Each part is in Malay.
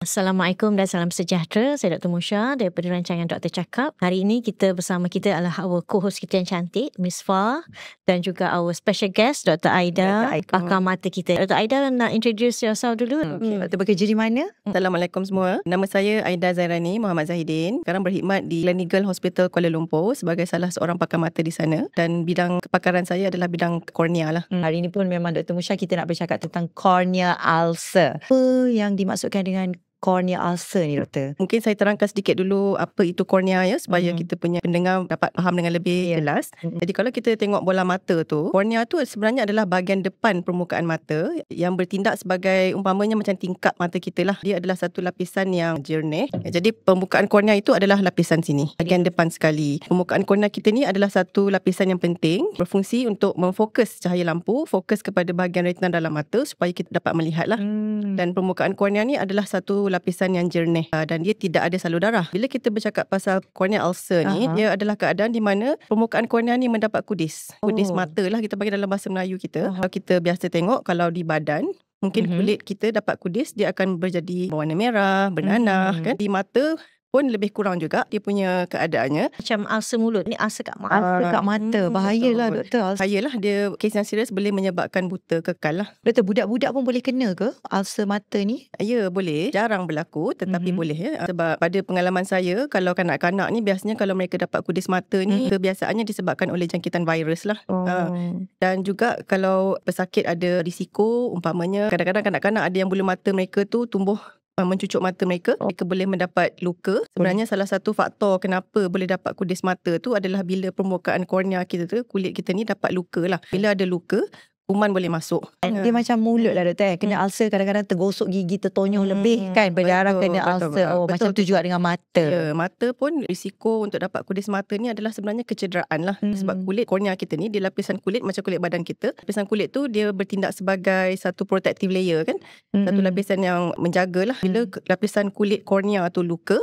Assalamualaikum dan salam sejahtera. Saya Dr. Musha daripada rancangan Doktor Cakap. Hari ini bersama kita adalah our co-host kita yang cantik, Miss Fah, dan juga our special guest Dr. Aida, pakar mata kita. Dr. Aida nak introduce yourself dulu. Doktor bekerja di mana? Assalamualaikum semua. Nama saya Aida Zairani Muhammad Zahidin. Sekarang berkhidmat di Gleneagle Hospital Kuala Lumpur sebagai salah seorang pakar mata di sana, dan bidang kepakaran saya adalah bidang kornea lah. Hari ini pun memang Dr. Musha kita nak bercakap tentang cornea ulcer. Apa yang dimaksudkan dengan cornea ulcer ni, doktor? Mungkin saya terangkan sedikit dulu apa itu kornea ya, supaya kita punya pendengar dapat faham dengan lebih jelas. Jadi kalau kita tengok bola mata tu, kornea tu sebenarnya adalah bahagian depan permukaan mata yang bertindak sebagai umpamanya macam tingkap mata kita lah. Dia adalah satu lapisan yang jernih. Jadi permukaan kornea itu adalah lapisan sini, bahagian depan sekali. Permukaan kornea kita ni adalah satu lapisan yang penting, berfungsi untuk memfokus cahaya lampu, fokus kepada bahagian retina dalam mata supaya kita dapat melihat lah. Dan permukaan kornea ni adalah satu lapisan yang jernih dan dia tidak ada salur darah. Bila kita bercakap pasal cornea ulcer ni, dia adalah keadaan di mana permukaan kornea ni mendapat kudis. Kudis mata lah kita panggil dalam bahasa Melayu kita. Kalau kita biasa tengok, kalau di badan, mungkin kulit kita dapat kudis, dia akan berjadi berwarna merah, bernanah kan. Di mata pun lebih kurang juga dia punya keadaannya. Macam ulcer mulut. Ni ulcer kat mata. Ulcer kat mata. Bahayalah doktor. Bahayalah, dia kes yang serius, boleh menyebabkan buta kekal lah. Doktor, budak-budak pun boleh kena ke ulcer mata ni? Ya, boleh. Jarang berlaku tetapi boleh ya. Sebab pada pengalaman saya, kalau kanak-kanak ni biasanya kalau mereka dapat kudis mata ni, kebiasaannya disebabkan oleh jangkitan virus lah. Dan juga kalau pesakit ada risiko, umpamanya kadang-kadang kanak-kanak ada yang bulu mata mereka tu tumbuh mencucuk mata mereka, mereka boleh mendapat luka. Sebenarnya salah satu faktor kenapa boleh dapat kudis mata tu adalah bila permukaan kornea kita tu, kulit kita ni dapat luka lah. Bila ada luka, kuman boleh masuk. Dia macam mulut lah doktor. Kena ulcer kadang-kadang tergosok gigi, tertonyol lebih kan. Berdarah kena ulcer. Macam tu juga dengan mata. Ya, mata pun risiko untuk dapat kudis mata ni adalah sebenarnya kecederaan lah. Sebab kulit kornea kita ni, dia lapisan kulit macam kulit badan kita. Lapisan kulit tu dia bertindak sebagai satu protective layer kan. Satu lapisan yang menjagalah. Bila lapisan kulit kornea tu luka,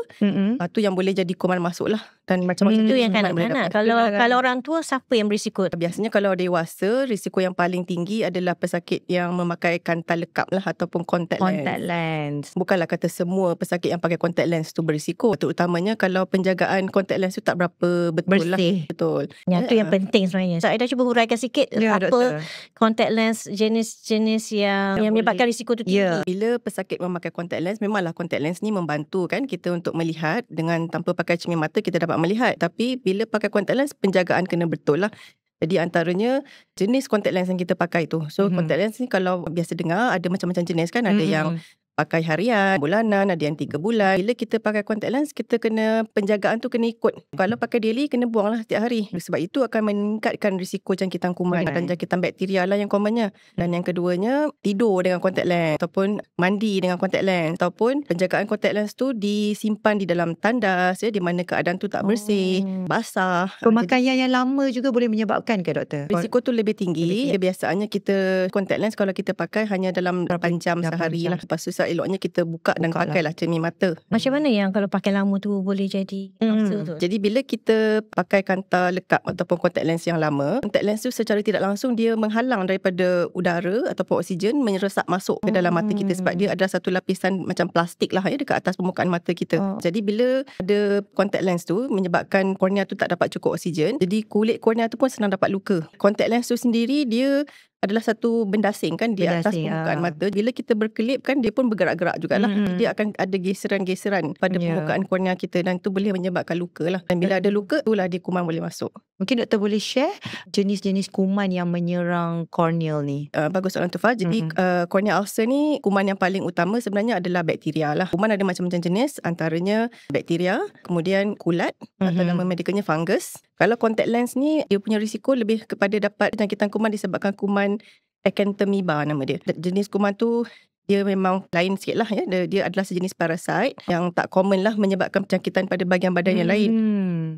tu yang boleh jadi kuman masuk lah. Dan macam-macam itu yang kanak-kanak. Kalau orang tua, siapa yang berisiko? Biasanya kalau dewasa, risiko yang paling tinggi adalah pesakit yang memakai kantar lekap lah, ataupun contact lens. Bukanlah kata semua pesakit yang pakai contact lens tu berisiko. Terutamanya kalau penjagaan contact lens tu tak berapa betul lah. Betul. Yang tu yang penting sebenarnya. So, Aida cuba huraikan sikit apa doktor, contact lens, jenis-jenis yang menyebabkan risiko tu tinggi. Bila pesakit memakai contact lens, memanglah contact lens ni membantu kan kita untuk melihat. Dengan tanpa pakai cermin mata kita dapat melihat. Tapi bila pakai contact lens, penjagaan kena betul lah. Jadi antaranya jenis contact lens yang kita pakai tu. So contact lens ni kalau biasa dengar ada macam-macam jenis kan. Ada yang pakai harian, bulanan, ada yang 3 bulan. Bila kita pakai contact lens, kita kena, penjagaan tu kena ikut. Kalau pakai daily, kena buang lah setiap hari. Sebab itu akan meningkatkan risiko jangkitan kuman dan jangkitan bakteria lah yang commonnya. Dan yang keduanya, tidur dengan contact lens, ataupun mandi dengan contact lens, ataupun penjagaan contact lens tu disimpan di dalam tandas ya, di mana keadaan tu tak bersih, basah. Pemakaian yang lama juga boleh menyebabkan ke doktor? Risiko tu lebih tinggi. Biasanya kita contact lens kalau kita pakai hanya dalam 8 jam sehari lah. Lepas tu eloknya kita buka dan pakailah cermin mata. Macam mana yang kalau pakai lama tu boleh jadi ulcer tu? Jadi bila kita pakai kantar lekap ataupun contact lens yang lama, contact lens tu secara tidak langsung dia menghalang daripada udara ataupun oksigen menyerap masuk ke dalam mata kita, sebab dia adalah satu lapisan macam plastik lah ya dekat atas permukaan mata kita. Jadi bila ada contact lens tu menyebabkan kornea tu tak dapat cukup oksigen, jadi kulit kornea tu pun senang dapat luka. Contact lens tu sendiri dia adalah satu benda asing kan di atas permukaan mata. Bila kita berkelip kan, dia pun bergerak-gerak jugalah. Dia akan ada geseran-geseran pada permukaan kornea kita, dan tu boleh menyebabkan luka lah. Dan bila ada luka, itulah dia kuman boleh masuk. Mungkin doktor boleh share jenis-jenis kuman yang menyerang korneal ni? Bagus soalan tu, Fah. Jadi cornea ulcer ni, kuman yang paling utama sebenarnya adalah bakteria lah. Kuman ada macam-macam jenis, antaranya bakteria, kemudian kulat, atau nama medikalnya fungus. Kalau contact lens ni, dia punya risiko lebih kepada dapat jangkitan kuman disebabkan kuman Acanthamoeba nama dia. Jenis kuman tu dia memang lain sikit lah ya. Dia adalah sejenis parasit yang tak common lah menyebabkan penjangkitan pada bahagian badan yang lain.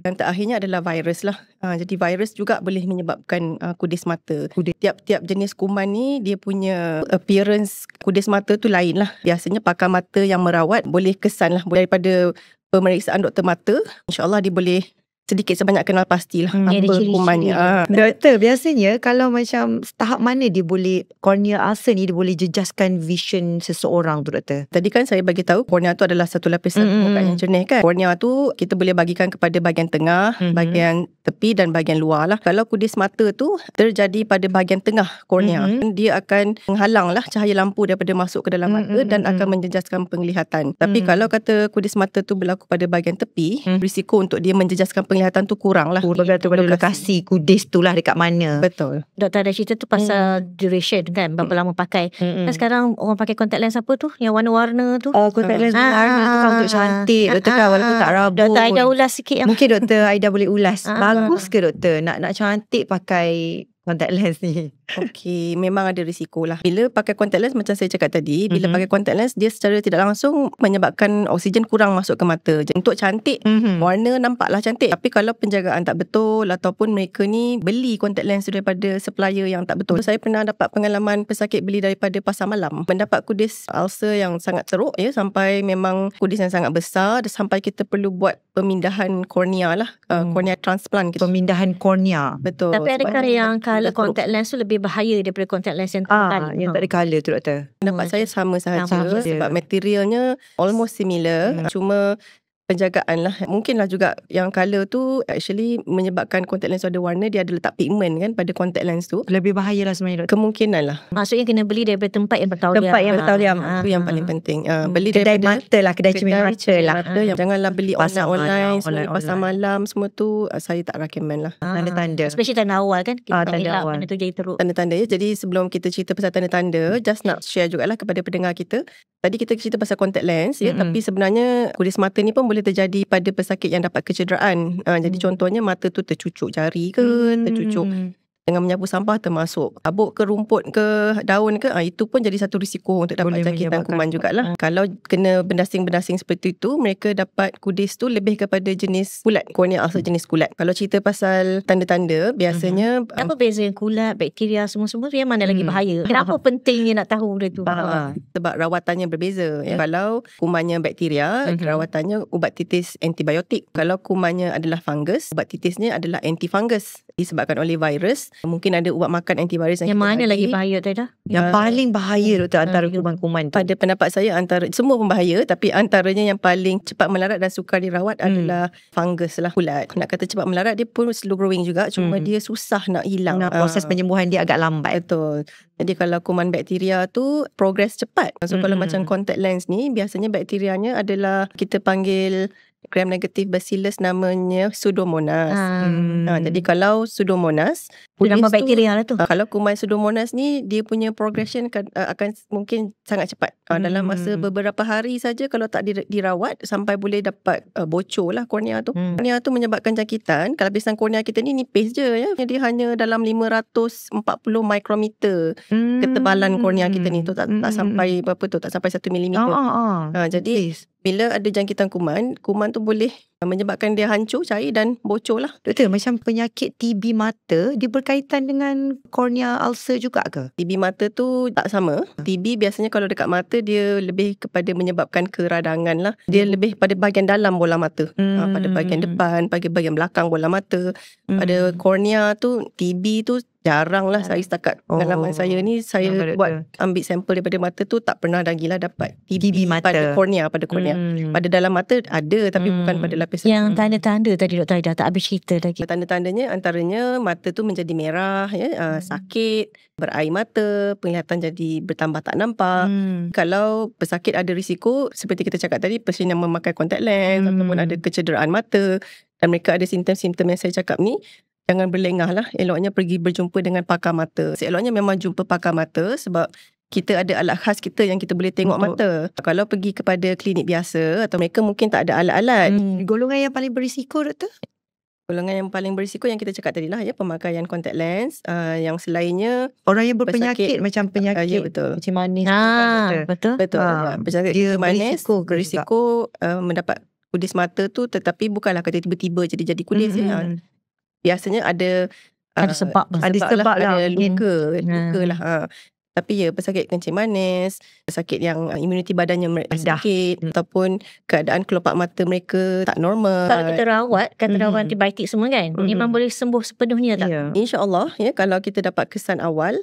Dan terakhirnya adalah virus lah. Jadi virus juga boleh menyebabkan kudis mata. Tiap-tiap jenis kuman ni dia punya appearance kudis mata tu lain lah. Biasanya pakar mata yang merawat boleh kesan lah daripada pemeriksaan doktor mata. InsyaAllah dia boleh sedikit sebanyak kenal pastilah Dia ada apa ciri-ciri kumannya. Doktor, biasanya kalau macam tahap mana dia boleh, corneal ulcer ni dia boleh jejaskan vision seseorang tu doktor? Tadi kan saya bagi tahu kornea tu adalah satu lapisan permukaan yang jernih kan. Kornea tu kita boleh bagikan kepada bahagian tengah, bahagian tepi dan bahagian luar lah. Kalau kudis mata tu terjadi pada bahagian tengah kornea, dia akan menghalang lah cahaya lampu daripada masuk ke dalam mata dan akan menjejaskan penglihatan. Tapi kalau kata kudis mata tu berlaku pada bahagian tepi, risiko untuk dia menjejaskan penglihatan tu kurang lah. Bergantung pada lokasi kudis tu lah dekat mana. Betul. Doktor ada cerita tu pasal duration kan, berapa lama pakai. Kan sekarang orang pakai contact lens apa tu, yang warna-warna tu. Contact lens warna tu kan untuk cantik. Doktor kan walaupun tak rabun. Doktor Aida ulas sikit yang Mungkin Doktor Aida boleh ulas. Bagus ke doktor nak cantik pakai contact lens ni? Okey, memang ada risiko lah. Bila pakai contact lens macam saya cakap tadi, bila pakai contact lens dia secara tidak langsung menyebabkan oksigen kurang masuk ke mata. Untuk cantik, warna nampaklah cantik. Tapi kalau penjagaan tak betul ataupun mereka ni beli contact lens tu daripada supplier yang tak betul. Saya pernah dapat pengalaman pesakit beli daripada pasar malam. Mendapat kudis ulcer yang sangat teruk ya, sampai memang kudis yang sangat besar sampai kita perlu buat pemindahan kornea lah. Kornea transplant. Pemindahan kornea. Betul. Tapi adakah yang colour contact lens tu lebih bahaya daripada contact lens yang tak Yang tak ada colour tu doktor? Pendapat saya sama sahaja Sama sahaja. sebab materialnya almost similar. Cuma penjagaan lah. Mungkinlah juga yang colour tu actually menyebabkan contact lens tu ada warna, dia ada letak pigment kan pada contact lens tu. Lebih bahaya lah sebenarnya doktor. Kemungkinan lah. Maksudnya kena beli daripada tempat yang bertauliah. Tempat yang bertauliah. Itu yang paling penting. Beli Kedai daripada mata lah, kedai cermin mata lah. yang janganlah beli Pasar online, semua online. pasar malam semua tu saya tak recommend lah. Tanda-tanda. Especially tanda awal kan. Kita Tanda elak awal. benda tu jadi teruk. Tanda-tanda ya. Jadi sebelum kita cerita pasal tanda-tanda, just nak share jugalah kepada pendengar kita. Tadi kita cerita pasal contact lens ya, tapi sebenarnya kudis mata ni pun boleh terjadi pada pesakit yang dapat kecederaan. Jadi contohnya mata tu tercucuk jari ke, tercucuk dengan menyapu sampah termasuk habuk ke rumput ke daun ke, itu pun jadi satu risiko untuk dapat Boleh jangkitan menyebabkan kuman jugalah. Kalau kena berdasing-berdasing seperti itu, mereka dapat kudis tu lebih kepada jenis kulat, cornea ulcer jenis kulat. Kalau cerita pasal tanda-tanda, biasanya Apa beza kulat, bakteria semua-semua tu yang mana lagi bahaya? Kenapa pentingnya nak tahu benda tu? sebab rawatannya berbeza. Kalau kumannya bakteria, rawatannya ubat titis antibiotik. Kalau kumannya adalah fungus, ubat titisnya adalah antifungus disebabkan oleh virus. Mungkin ada ubat makan antivirus Yang mana lagi bahaya Taida? Yang paling bahaya doktor antara kuman-kuman tu? Pada pendapat saya antara semua pun bahaya, tapi antaranya yang paling cepat melarat dan sukar dirawat adalah fungus lah, kulat. Nak kata cepat melarat, dia pun slow growing juga, cuma dia susah nak hilang. Proses penyembuhan dia agak lambat. Betul. Jadi kalau kuman bakteria tu progress cepat. So kalau macam contact lens ni, biasanya bakterianya adalah kita panggil gram negatif bacillus, namanya Pseudomonas. Jadi kalau Pseudomonas, Nama bakteria lah tu. kalau kuman Pseudomonas ni, dia punya progression akan mungkin sangat cepat. Dalam masa beberapa hari saja, kalau tak dirawat, sampai boleh dapat bocor lah kornea tu. Kornea tu menyebabkan jangkitan. Kalau lapisan kornea kita ni nipis je ya. Dia hanya dalam 540 mikrometer ketebalan kornea kita ni tu, tak sampai berapa tu, tak sampai 1 milimeter. Jadi bila ada jangkitan kuman tu boleh menyebabkan dia hancur, cair dan bocor lah. Doktor, macam penyakit TB mata, dia berkaitan dengan cornea ulcer juga ke? TB mata tu tak sama. TB biasanya kalau dekat mata, dia lebih kepada menyebabkan keradangan lah. Dia lebih pada bahagian dalam bola mata. Pada bahagian depan, pada bahagian belakang bola mata. Pada kornea tu, TB tu jarang lah. Saya setakat pengalaman saya ni, saya ambil sampel daripada mata tu, tak pernah lagi lah dapat TB mata pada kornea. Pada dalam mata ada, tapi bukan pada lapisan. Yang tanda-tanda tadi Dr. Aida tak habis cerita lagi. Tanda-tandanya antaranya mata tu menjadi merah ya, sakit, berair mata, penglihatan jadi bertambah tak nampak. Kalau pesakit ada risiko seperti kita cakap tadi, pesakit yang memakai contact lens ataupun ada kecederaan mata dan mereka ada simptom-simptom yang saya cakap ni, jangan berlengah lah. Eloknya pergi berjumpa dengan pakar mata. Eloknya memang jumpa pakar mata sebab kita ada alat khas kita yang kita boleh tengok mata. Kalau pergi kepada klinik biasa atau mereka mungkin tak ada alat-alat. Golongan yang paling berisiko doktor? Golongan yang paling berisiko yang kita cakap tadi lah ya, pemakaian contact lens. Yang selainnya orang yang berpenyakit macam penyakit ya, betul. kencing manis. Betul. Penyakit Dia kencing manis berisiko mendapat kudis mata tu, tetapi bukanlah kata tiba-tiba jadi kudis ya. Biasanya ada sebab ada luka lah. Tapi pesakit kencing manis, pesakit yang imuniti badannya mereka Rendah. sikit, ataupun keadaan kelopak mata mereka tak normal. Kalau kita rawat, kata rawat antibiotik semua kan, memang boleh sembuh sepenuhnya tak? Ya. InsyaAllah kalau kita dapat kesan awal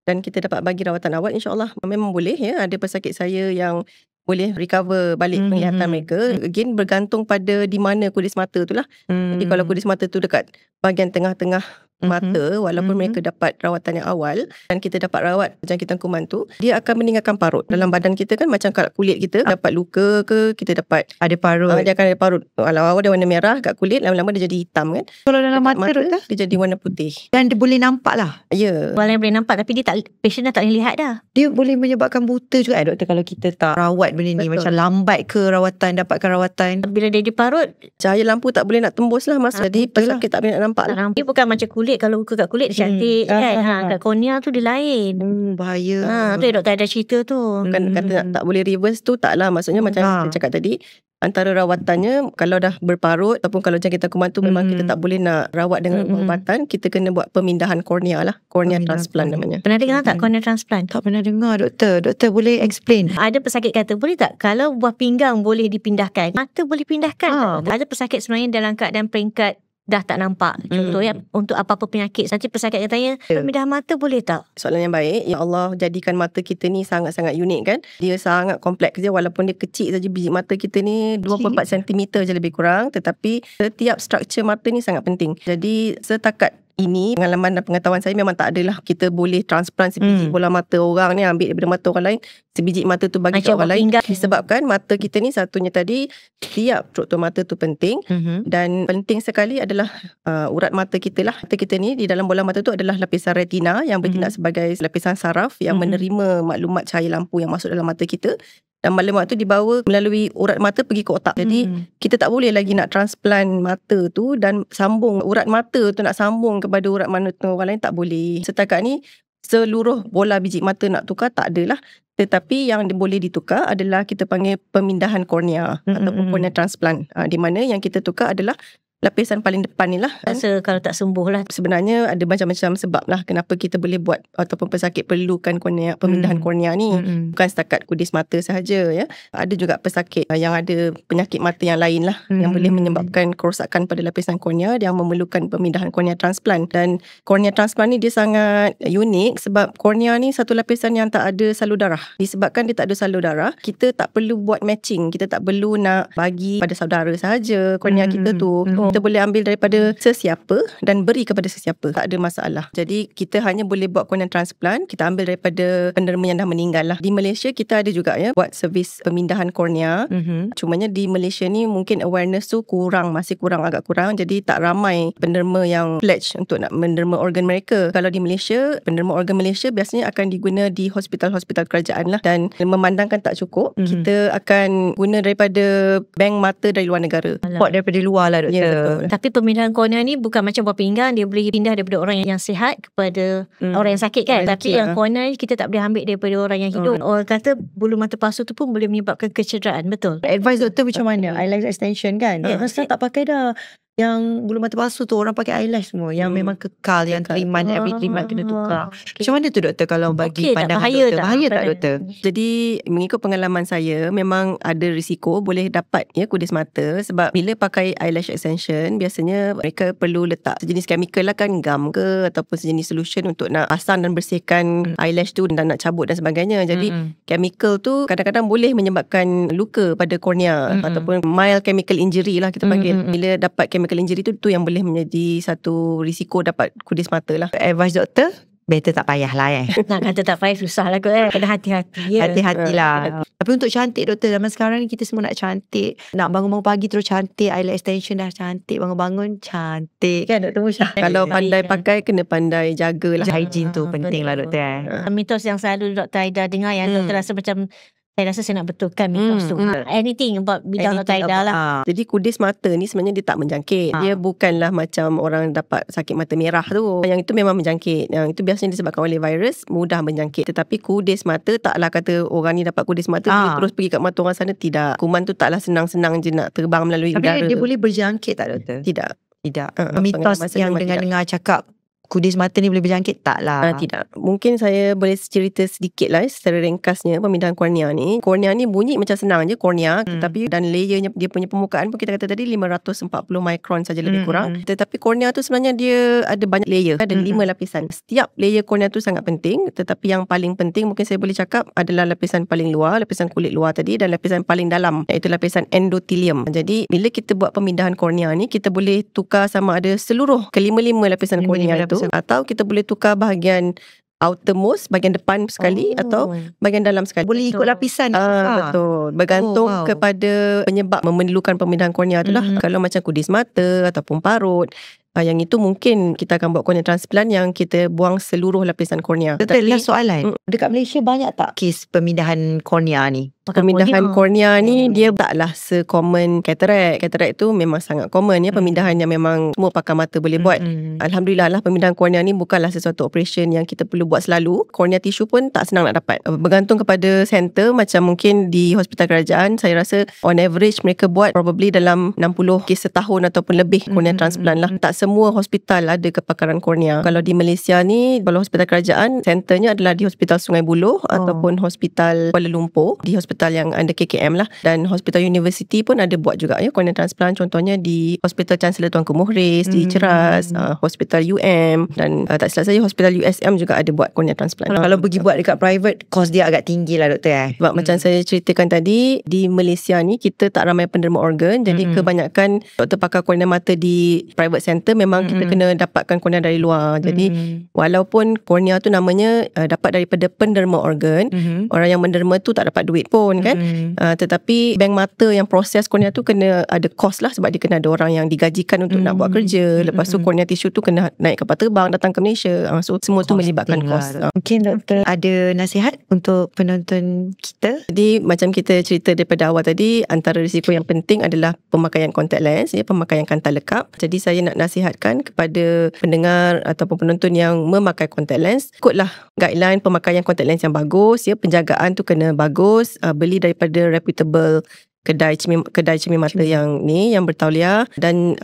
dan kita dapat bagi rawatan awal, insyaAllah memang boleh Ada pesakit saya yang boleh recover balik penglihatan mereka. Again bergantung pada di mana kudis mata tu lah. Jadi kalau kudis mata tu dekat bahagian tengah-tengah mata, walaupun mereka dapat rawatan yang awal dan kita dapat rawat jangkitan kuman tu, dia akan meninggalkan parut dalam badan kita kan. Macam kat kulit kita dapat luka ke, kita dapat Ada parut. dia akan ada parut. Awal-awal dia warna merah kat kulit, lama-lama dia jadi hitam kan. Kalau dalam Dekat mata, doktor, dia jadi warna putih. dan dia boleh nampak lah. Ya. Walaupun yang boleh nampak, tapi dia tak, patient dah tak boleh lihat dah. Dia boleh menyebabkan buta juga doktor kalau kita tak rawat benda ni. Betul. Macam lambat ke rawatan, dapatkan rawatan. Bila dia di parut, Cahaya lampu tak boleh nak tembus lah Mas. Jadi pesakit tak boleh nak nampak tak lah. nampak. Dia bukan macam kulit. Kalau luka kat kulit dia cantik kan. Kat kornea tu dia lain. Bahaya. Tu doktor ada cerita tu. Bukan kata tak boleh reverse tu, tak lah. Maksudnya macam saya cakap tadi, antara rawatannya kalau dah berparut ataupun kalau jangkitan kuman tu memang kita tak boleh nak rawat dengan ubatan, kita kena buat pemindahan kornea lah. Kornea transplant namanya. Pernah dengar tak cornea transplant? Tak pernah dengar doktor. Doktor boleh explain? Ada pesakit kata, boleh tak kalau buah pinggang boleh dipindahkan, mata boleh pindahkan? Ada pesakit sebenarnya dalam keadaan peringkat dah tak nampak. Contohnya untuk apa-apa penyakit. Nanti pesakit katanya, pemindahan mata boleh tak? Soalan yang baik. Ya Allah jadikan mata kita ni sangat-sangat unik kan. Dia sangat kompleks je. Walaupun dia kecil saja, biji mata kita ni 24 cm je lebih kurang. Tetapi setiap struktur mata ni sangat penting. Jadi setakat ini pengalaman dan pengetahuan saya memang tak adalah kita boleh transplant sebiji bola mata orang ni, ambil daripada mata orang lain, sebiji mata tu bagi ke orang lain. Disebabkan mata kita ni satunya tadi, setiap struktur mata tu penting. Dan penting sekali adalah urat mata kita lah. Mata kita ni di dalam bola mata tu adalah lapisan retina yang bertindak sebagai lapisan saraf yang menerima maklumat cahaya lampu yang masuk dalam mata kita. Dan maklumat tu dibawa melalui urat mata pergi ke otak. Jadi kita tak boleh lagi nak transplant mata tu dan sambung urat mata tu, nak sambung kepada urat mata orang lain, tak boleh. Setakat ni seluruh bola biji mata nak tukar tak adalah. Tetapi yang boleh ditukar adalah kita panggil pemindahan kornea ataupun kornea transplant. Di mana yang kita tukar adalah lapisan paling depan ni lah. Rasa kalau tak sembuh lah. Sebenarnya ada macam-macam sebab lah kenapa kita boleh buat ataupun pesakit perlukan kornea, pemindahan kornea ni. Bukan setakat kudis mata sahaja ya. Ada juga pesakit yang ada penyakit mata yang lain lah yang boleh menyebabkan kerosakan pada lapisan kornea yang memerlukan pemindahan kornea transplant. Dan kornea transplant ni dia sangat unik sebab kornea ni satu lapisan yang tak ada salur darah. Disebabkan dia tak ada salur darah, kita tak perlu buat matching. Kita tak perlu nak bagi pada saudara sahaja kornea kita tu. Kita boleh ambil daripada sesiapa dan beri kepada sesiapa. Tak ada masalah. Jadi kita hanya boleh buat kornea transplant. Kita ambil daripada penderma yang dah meninggal lah. Di Malaysia kita ada juga ya buat servis pemindahan kornea. Cumanya di Malaysia ni mungkin awareness tu kurang, masih kurang, agak kurang. Jadi tak ramai penderma yang pledge untuk nak menderma organ mereka. Kalau di Malaysia, penderma organ Malaysia biasanya akan diguna di hospital-hospital kerajaan lah. Dan memandangkan tak cukup, kita akan guna daripada bank mata dari luar negara. Pot daripada luar lah doktor. Ya, Tapi pemindahan kornea ni bukan macam buah pinggang, dia boleh pindah daripada orang yang sihat kepada orang yang sakit kan. Tapi yang kornea ni kita tak boleh ambil daripada orang yang hidup. Orang kata bulu mata palsu tu pun boleh menyebabkan kecederaan, betul? Advice doktor macam mana? Eyelash extension kan? Masa tak pakai dah. Yang bulu mata palsu tu orang pakai eyelash semua. Yang memang kekal. Yang 3 month, every 3 month kena tukar. Macam mana tu doktor kalau bagi pandangan bahaya doktor? Bahaya tak doktor? Jadi mengikut pengalaman saya, memang ada risiko boleh dapat ya kudis mata. Sebab bila pakai eyelash extension, biasanya mereka perlu letak sejenis chemical lah kan, gum ke ataupun sejenis solution untuk nak pasang dan bersihkan eyelash tu dan nak cabut dan sebagainya. Jadi chemical tu kadang-kadang boleh menyebabkan luka pada kornea ataupun mild chemical injury lah kita panggil. Bila dapat chemical injury tu yang boleh menjadi satu risiko dapat kudis mata lah. Advice doktor, better tak payah lah Nak kata tak payah susah lah kot Kena hati-hati Hati-hatilah. Tapi untuk cantik doktor, zaman sekarang ni kita semua nak cantik. Nak bangun-bangun pagi terus cantik, eyelash extension dah cantik, bangun-bangun cantik kan doktor Musha? Kalau pandai pakai, kena pandai jagalah. Hygiene tu penting lah doktor. Mitos yang selalu Dr. Aida dengar yang doktor rasa macam, saya rasa saya nak betulkan mitos tu. Anything about bidang Dr. Aida lah. Jadi kudis mata ni sebenarnya dia tak menjangkit. Dia bukanlah macam orang dapat sakit mata merah tu. Yang itu memang menjangkit. Yang itu biasanya disebabkan oleh virus, mudah menjangkit. Tetapi kudis mata taklah kata orang ni dapat kudis mata terus pergi kat mata orang sana. Tidak. Kuman tu taklah senang-senang je nak terbang melalui udara. Tapi dia boleh berjangkit tak doktor? Tidak. Mitos yang dengar-dengar cakap kudis mata ni boleh berjangkit? Tak lah. Tidak. Mungkin saya boleh cerita sedikit lah secara ringkasnya pemindahan kornea ni. Kornea ni bunyi macam senang je, kornea. Tetapi dan layernya, dia punya permukaan pun kita kata tadi 540 mikron saja lebih kurang. Tetapi kornea tu sebenarnya dia ada banyak layer. Ada 5 lapisan. Setiap layer kornea tu sangat penting. Tetapi yang paling penting mungkin saya boleh cakap adalah lapisan paling luar, lapisan kulit luar tadi, dan lapisan paling dalam, iaitu lapisan endotelium. Jadi bila kita buat pemindahan kornea ni, kita boleh tukar sama ada seluruh kelima-lima lapisan kornea itu, atau kita boleh tukar bahagian outermost, bahagian depan sekali, atau bahagian dalam sekali. Boleh ikut lapisan. Betul. Bergantung kepada penyebab memerlukan pemindahan kornea tu lah. Kalau macam kudis mata ataupun parut, yang itu mungkin kita akan buat kornea transplant yang kita buang seluruh lapisan kornea. Betul lah soalan. Dekat Malaysia banyak tak kes pemindahan kornea ni? Pemindahan kornea ni dia taklah se-common katarak. Katarak tu memang sangat common ya, pemindahan yang memang semua pakar mata boleh buat. Alhamdulillah lah, pemindahan kornea ni bukanlah sesuatu operation yang kita perlu buat selalu. Kornea tisu pun tak senang nak dapat. Bergantung kepada center, macam mungkin di hospital kerajaan, saya rasa on average mereka buat probably dalam 60 kes setahun ataupun lebih kornea transplant lah. Tak semua hospital ada kepakaran kornea. Kalau di Malaysia ni, kalau hospital kerajaan, centernya adalah di Hospital Sungai Buloh ataupun Hospital Kuala Lumpur, di hospital yang under KKM lah, dan hospital university pun ada buat juga ya kornea transplant. Contohnya di Hospital Chancellor Tuanku Muhriz di Ceras, Hospital UM, dan tak silap saya Hospital USM juga ada buat kornea transplant. Kalau pergi buat dekat private, kos dia agak tinggi lah doktor. Sebab macam saya ceritakan tadi, di Malaysia ni kita tak ramai penderma organ, jadi kebanyakan doktor pakar kornea mata di private center memang kita kena dapatkan kornea dari luar. Jadi walaupun kornea tu namanya dapat daripada penderma organ, orang yang menderma tu tak dapat duit pun kan. Tetapi bank mata yang proses kornea tu kena ada kos lah, sebab dia kena ada orang yang digajikan untuk nak buat kerja. Lepas tu kornea tisu tu kena naik kapal terbang datang ke Malaysia. So semua tu melibatkan kos. Mungkin doktor ada nasihat untuk penonton kita? Jadi macam kita cerita daripada awal tadi, antara risiko yang penting adalah pemakaian contact lens, pemakaian kanta lekap. Jadi saya nak nasihatkan kepada pendengar ataupun penonton yang memakai contact lens, ikutlah guideline pemakaian contact lens yang bagus penjagaan tu kena bagus, beli daripada reputable kedai cermin mata yang bertauliah, dan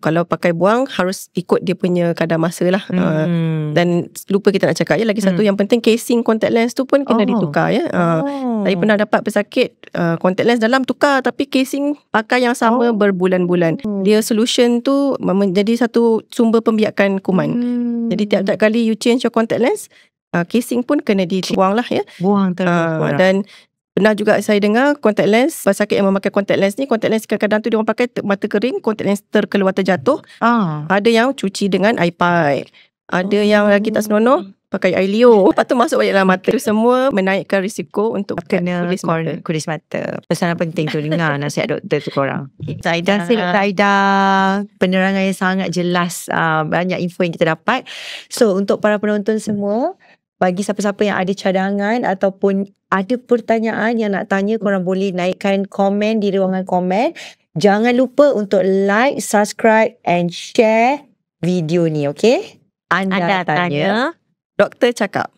kalau pakai buang harus ikut dia punya kadar masa lah. Dan lupa kita nak cakap lagi satu yang penting, casing contact lens tu pun kena ditukar ya. Saya pernah dapat pesakit contact lens dalam tukar, tapi casing pakai yang sama berbulan-bulan. Dia solution tu menjadi satu sumber pembiakan kuman. Jadi tiap-tiap kali you change your contact lens, casing pun kena dibuang lah ya. Buang terus. Dan pernah juga saya dengar contact lens, pesakit yang memakai contact lens ni, contact lens kadang-kadang tu dia orang pakai mata kering, contact lens terkeluar terjatuh. Ada yang cuci dengan air pipe, ada yang lagi tak senonoh pakai air leo, lepas tu masuk balik dalam mata. Itu semua menaikkan risiko untuk kena kudis mata. Pesanan penting tu, dengar nasihat doktor tu korang. Aida, Dr. Aida, penerangan yang sangat jelas, banyak info yang kita dapat. So untuk para penonton semua, bagi siapa-siapa yang ada cadangan ataupun ada pertanyaan yang nak tanya, korang boleh naikkan komen di ruangan komen. Jangan lupa untuk like, subscribe and share video ni, okay? Anda tanya, doktor cakap.